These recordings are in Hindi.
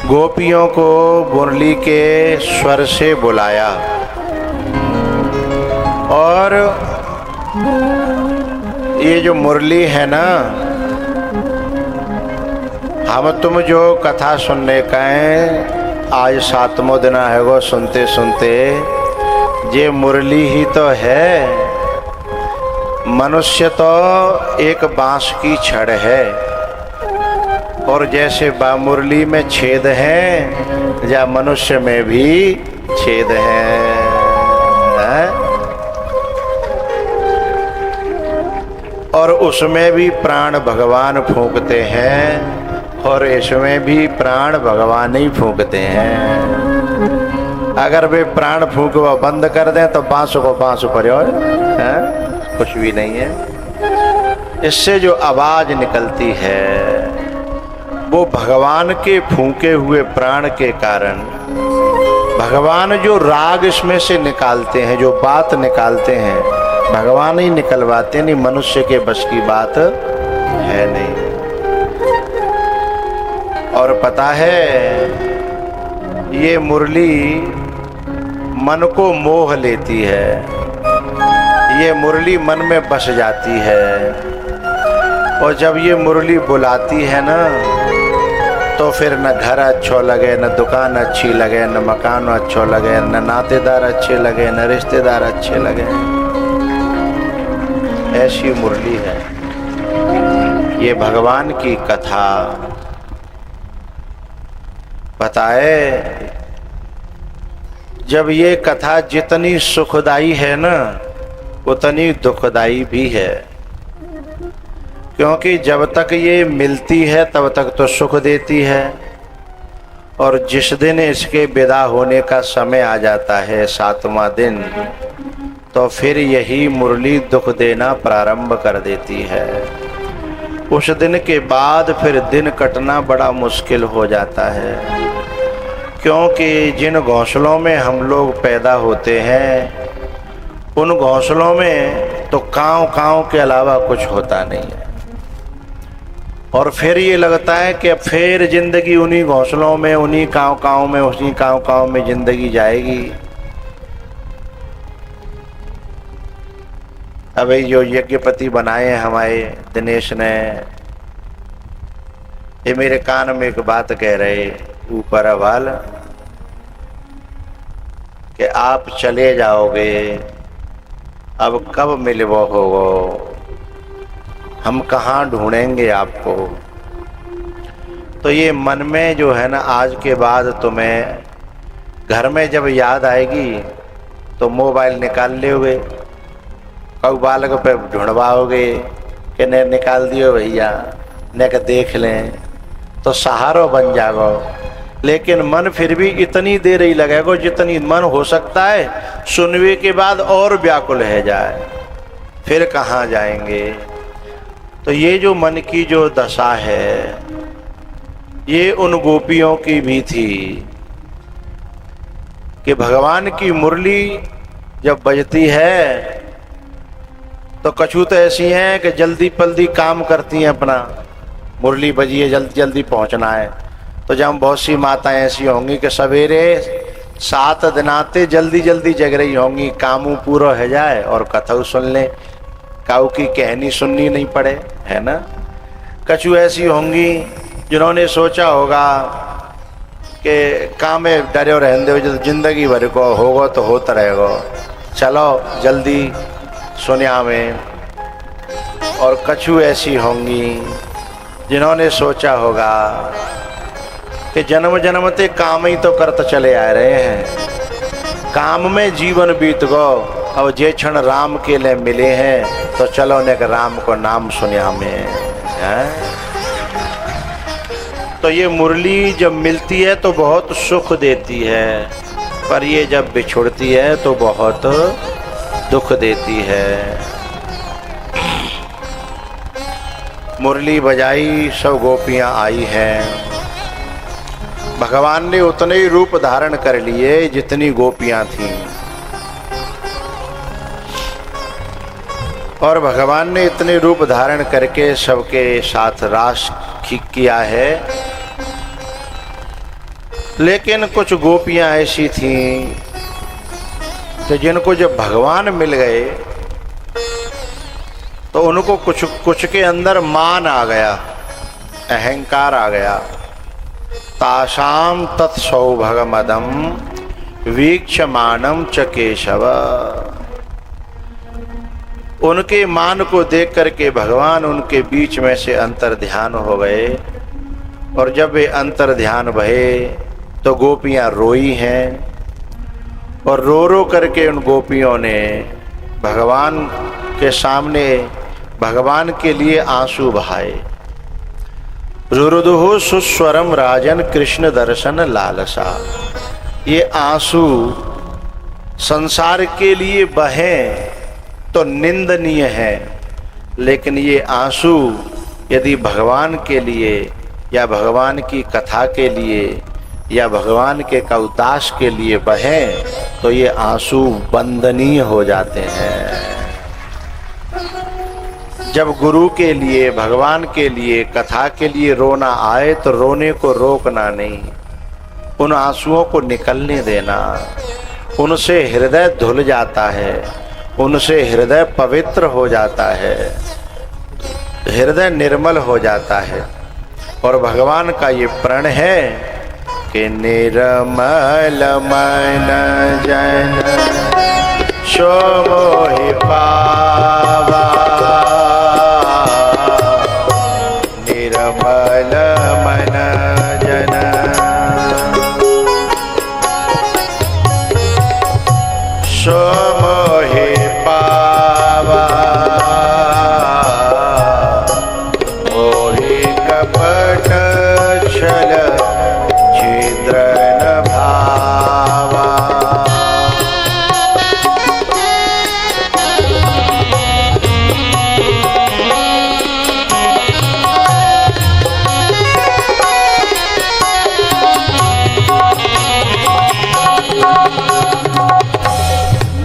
गोपियों को मुरली के स्वर से बुलाया और ये जो मुरली है ना, हम तुम जो कथा सुनने का है, आज 7वां दिन है वो सुनते सुनते ये मुरली ही तो है। मनुष्य तो एक बांस की छड़ है और जैसे मुरली में छेद हैं या मनुष्य में भी छेद हैं। और उसमें भी प्राण भगवान फूंकते हैं और इसमें भी प्राण भगवान ही फूंकते हैं। अगर वे प्राण फूंकवा बंद कर दें तो बांस को बांस पर कुछ भी नहीं है। इससे जो आवाज निकलती है वो भगवान के फूंके हुए प्राण के कारण, भगवान जो राग इसमें से निकालते हैं, जो बात निकालते हैं, भगवान ही निकलवाते, नहीं मनुष्य के बस की बात है नहीं। और पता है ये मुरली मन को मोह लेती है, ये मुरली मन में बस जाती है। और जब ये मुरली बुलाती है ना तो फिर न घर अच्छो लगे, न दुकान अच्छी लगे, न मकान अच्छो लगे, न नातेदार अच्छे लगे, न रिश्तेदार अच्छे लगे। ऐसी मुरली है ये भगवान की कथा। बताए जब ये कथा जितनी सुखदाई है ना उतनी दुखदाई भी है, क्योंकि जब तक ये मिलती है तब तक तो सुख देती है और जिस दिन इसके विदा होने का समय आ जाता है 7वां दिन, तो फिर यही मुरली दुख देना प्रारंभ कर देती है। उस दिन के बाद फिर दिन कटना बड़ा मुश्किल हो जाता है, क्योंकि जिन घोंसलों में हम लोग पैदा होते हैं उन घोंसलों में तो कांव कांव के अलावा कुछ होता नहीं है। और फिर ये लगता है कि फिर जिंदगी उन्हीं घोंसलों में, उन्हीं कांव कांव में, उसी कांव कांव में जिंदगी जाएगी। अभी जो यज्ञपति बनाए हमारे दिनेश ने, ये मेरे कान में एक बात कह रहे ऊपर अवाल कि आप चले जाओगे, अब कब मिलवो होगो, हम कहाँ ढूंढेंगे आपको। तो ये मन में जो है ना, आज के बाद तुम्हें घर में जब याद आएगी तो मोबाइल निकाल लोगे, कब बालक पे ढूंढवाओगे कि ने निकाल दियो भैया, ने के देख लें, तो सहारो बन जाओ। लेकिन मन फिर भी इतनी देर ही लगेगा जितनी मन हो सकता है सुनने के बाद और व्याकुल है जाए, फिर कहाँ जाएंगे। तो ये जो मन की जो दशा है ये उन गोपियों की भी थी कि भगवान की मुरली जब बजती है तो कछु तो ऐसी हैं कि जल्दी पल्दी काम करती हैं, अपना मुरली बजी है जल्दी जल्दी पहुंचना है। तो जब बहुत सी माताएं ऐसी होंगी कि सवेरे 7 दिनाते जल्दी जल्दी जग रही होंगी, कामू पूरा हो जाए और कथा सुन लें, काऊ की कहानी सुननी नहीं पड़े, है ना। कछु ऐसी होंगी जिन्होंने सोचा होगा कि काम में डरे रहने दो, जो जिंदगी भर को होगा तो होता रहेगा, चलो जल्दी सुनिया में। और कछु ऐसी होंगी जिन्होंने सोचा होगा कि जन्म जन्मते काम ही तो करते चले आ रहे हैं, काम में जीवन बीत गो, अब जे क्षण राम के लिए मिले हैं तो चलो ने राम को नाम सुनिया में है। तो ये मुरली जब मिलती है तो बहुत सुख देती है, पर ये जब बिछुड़ती है तो बहुत दुख देती है। मुरली बजाई, सब गोपियां आई हैं। भगवान ने उतने ही रूप धारण कर लिए जितनी गोपियां थीं, और भगवान ने इतने रूप धारण करके सबके साथ रास किया है लेकिन कुछ गोपियां ऐसी थीं कि जिनको जब भगवान मिल गए तो उनको कुछ कुछ के अंदर मान आ गया, अहंकार आ गया। तासाम तत्सौभगमदम वीक्षमाणम च केशव। उनके मान को देख करके भगवान उनके बीच में से अंतर ध्यान हो गए। और जब वे अंतर ध्यान भये तो गोपियां रोई हैं, और रो रो करके उन गोपियों ने भगवान के सामने भगवान के लिए आंसू बहाए। रुरुदुहु सुस्वरम राजन कृष्ण दर्शन लालसा। ये आंसू संसार के लिए बहें तो निंदनीय है, लेकिन ये आंसू यदि भगवान के लिए या भगवान की कथा के लिए या भगवान के कौताश के लिए बहें तो ये आंसू वंदनीय हो जाते हैं। जब गुरु के लिए, भगवान के लिए, कथा के लिए रोना आए तो रोने को रोकना नहीं, उन आंसुओं को निकलने देना। उनसे हृदय धुल जाता है, उनसे हृदय पवित्र हो जाता है, हृदय निर्मल हो जाता है। और भगवान का ये प्रण है कि निर्मल मन जन सो मोहि पावा, निर्मल मन जन सो मोहि पावा, मोहि कपट छल छिद्र न भावा।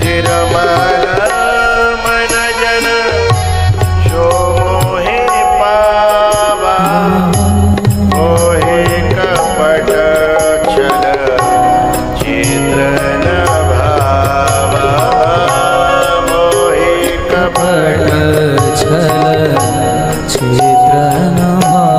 निर्मल मन जन सो मोहि पावा, मोहि कपट छल छिद्र न भावा, मोहि कपट छल छिद्र न भावा।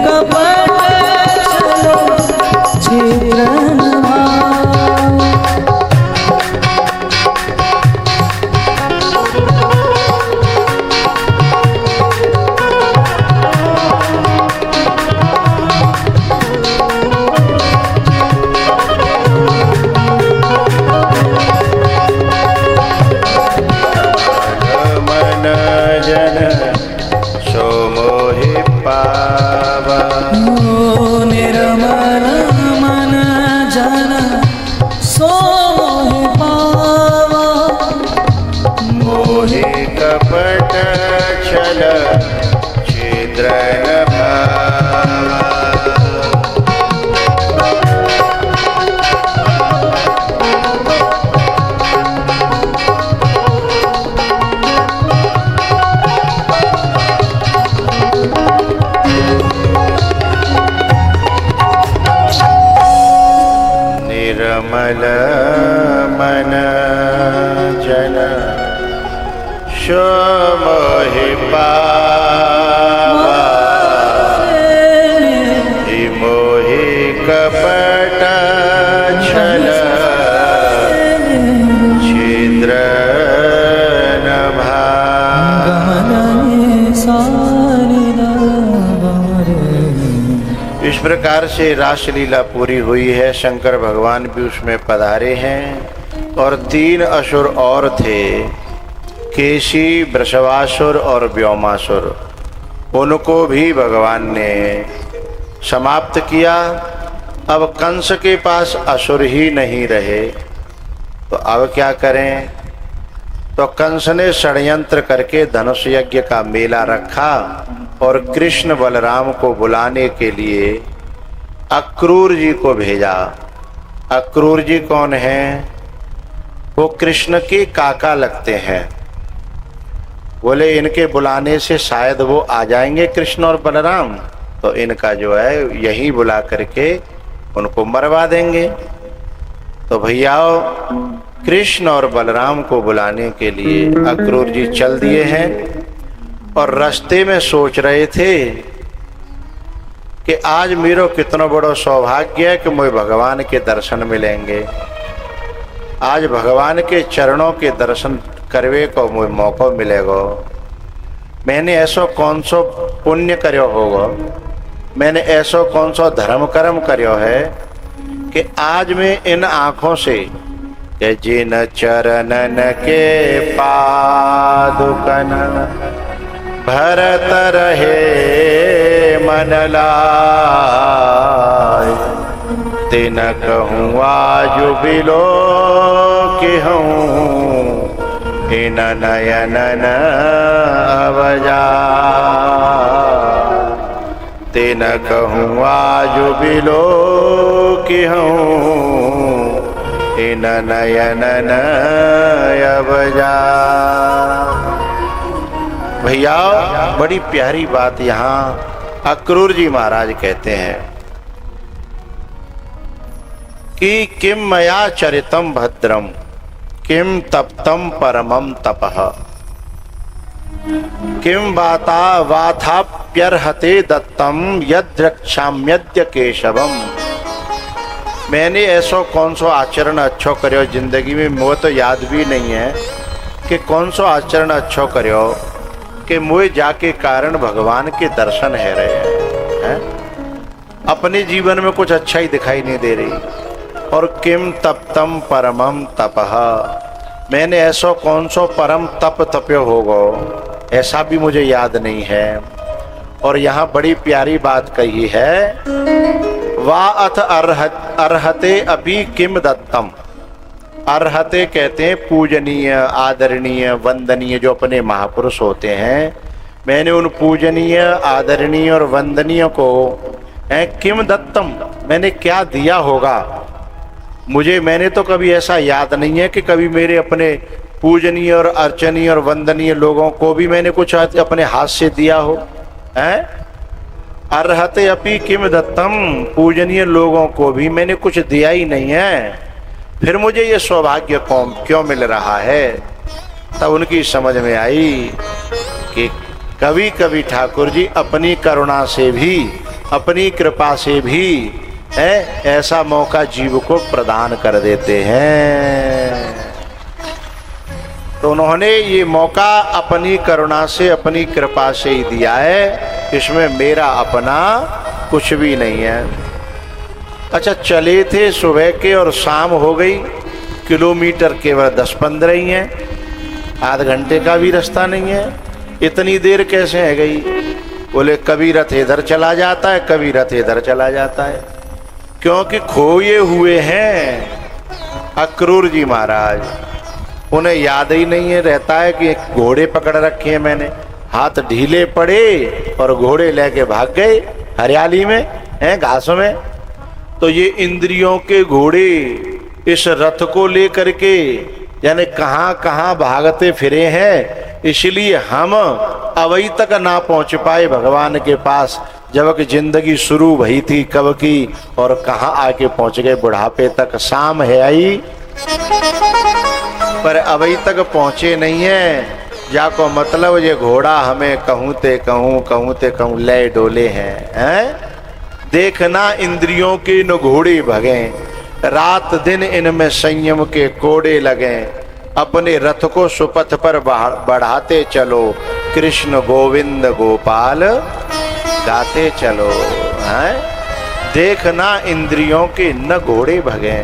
कपट छल छिद्र न भावा। निर्मल मन जन सो मोहि पावा, मोहि कपट छल छिद्र न भावा। इस प्रकार से रासलीला पूरी हुई है। शंकर भगवान भी उसमें पधारे हैं और 3 असुर और थे, केशी, वृषभासुर और व्योमासुर। उनको भी भगवान ने समाप्त किया। अब कंस के पास असुर ही नहीं रहे, तो अब क्या करें? तो कंस ने षड्यंत्र करके धनुष यज्ञ का मेला रखा और कृष्ण बलराम को बुलाने के लिए अक्रूर जी को भेजा। अक्रूर जी कौन हैं? वो कृष्ण के काका लगते हैं। बोले इनके बुलाने से शायद वो आ जाएंगे कृष्ण और बलराम, तो इनका जो है यही बुला करके उनको मरवा देंगे। तो भैयाओ, कृष्ण और बलराम को बुलाने के लिए अक्रूर जी चल दिए हैं और रास्ते में सोच रहे थे कि आज मेरो कितना बड़ा सौभाग्य है कि मुझे भगवान के दर्शन मिलेंगे। आज भगवान के चरणों के दर्शन करवे को मुझे मौका मिलेगा। मैंने ऐसा कौन सो पुण्य कर्यो होगा, मैंने ऐसा कौन सा धर्म कर्म कर्यो है कि आज मैं इन आँखों से कि जिन चरणन के पादुकन भरत रहे मन लाय, तिन कहूँ आज बिलो कि हूँ इन नयनन अवजा, तिन कहूँ आज बिलो कि हूँ इन नयनन अवजा। भैया, बड़ी प्यारी बात यहाँ अक्रूर जी महाराज कहते हैं कि किम मया चरितम भद्रम किम तप्तम परमम तपः किम वाथाप्यर्हते दत्तम यद्रक्षाम्यद्य केशवम। मैंने ऐसा कौन सा आचरण अच्छो करो जिंदगी में, मुझे तो याद भी नहीं है कि कौन सा आचरण अच्छो करो कि मुझे जाके कारण भगवान के दर्शन है रहे हैं। अपने जीवन में कुछ अच्छा ही दिखाई नहीं दे रही। और किम तप्तम परमम तपः, मैंने ऐसा कौन सा परम तप तप्यो होगा, ऐसा भी मुझे याद नहीं है। और यहाँ बड़ी प्यारी बात कही है, वा अथ अर्हते अपि किम दत्तम। अर्हते कहते हैं पूजनीय, आदरणीय, वंदनीय, जो अपने महापुरुष होते हैं। मैंने उन पूजनीय, आदरणीय और वंदनीय को किम दत्तम, मैंने क्या दिया होगा मुझे। मैंने तो कभी ऐसा याद नहीं है कि कभी मेरे अपने पूजनीय और अर्चनीय और वंदनीय लोगों को भी मैंने कुछ अपने हाथ से दिया हो। अर्हते अपि किम दत्तम, पूजनीय लोगों को भी मैंने कुछ दिया ही नहीं है, फिर मुझे ये सौभाग्य क्यों मिल रहा है। तब उनकी समझ में आई कि कभी कभी ठाकुर जी अपनी करुणा से भी, अपनी कृपा से भी ऐसा मौका जीव को प्रदान कर देते हैं। तो उन्होंने ये मौका अपनी करुणा से, अपनी कृपा से ही दिया है, इसमें मेरा अपना कुछ भी नहीं है। अच्छा, चले थे सुबह के और शाम हो गई, किलोमीटर केवल 10-15 ही हैं, आध घंटे का भी रास्ता नहीं है। इतनी देर कैसे है गई? बोले कभी रथ इधर चला जाता है, कभी रथ इधर चला जाता है, क्योंकि खोए हुए हैं अक्रूर जी महाराज। उन्हें याद ही नहीं है रहता है कि घोड़े पकड़ रखे हैं मैंने, हाथ ढीले पड़े और घोड़े लेके भाग गए हरियाली में, घासों में। तो ये इंद्रियों के घोड़े इस रथ को लेकर के यानी कहाँ कहाँ भागते फिरे हैं, इसलिए हम अवई तक ना पहुंच पाए भगवान के पास। जब कि जिंदगी शुरू भई थी कब की, और कहाँ आके पहुंच गए बुढ़ापे तक। शाम है आई पर अवई तक पहुंचे नहीं है। जाको मतलब ये घोड़ा हमें कहूँ ते कहूँ ले डोले हैं। देखना इंद्रियों के न घोड़े भगे, रात दिन इनमें संयम के कोड़े लगे। अपने रथ को सुपथ पर बढ़ाते चलो, कृष्ण गोविंद गोपाल गाते चलो। देखना इंद्रियों के न घोड़े भगे।